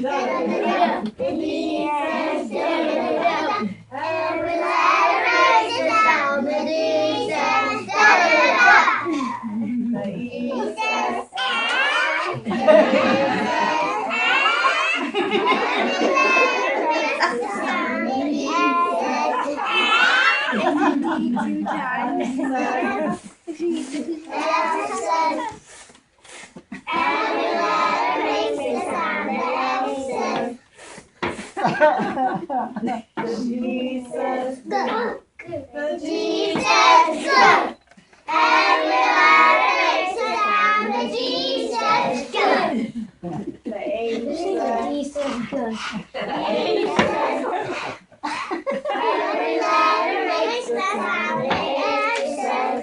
The D says do-do-do. Every letter makes a sound. The D says da-da-da-da. The E says ah. The E says ah. Every letter makes a sound. The E says ah. Two times. F says every letter makes a sound. The F says the G says go. The G says go. Every letter makes a sound. The G says go. The H says good. The H says every letter makes a sound. The H says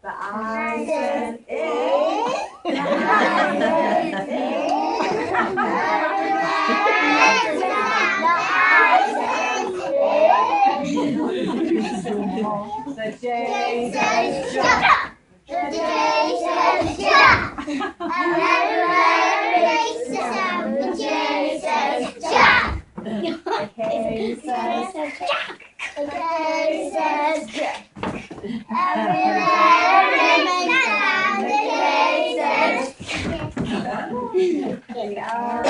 the I says eh. The I says eh. Every letter makes a sound. The I says eh. The J says jump. The J says jump. Every letter makes a sound. The J says jump. The K says jack. The K says jack. Every letter makes a sound. The K says jack. The R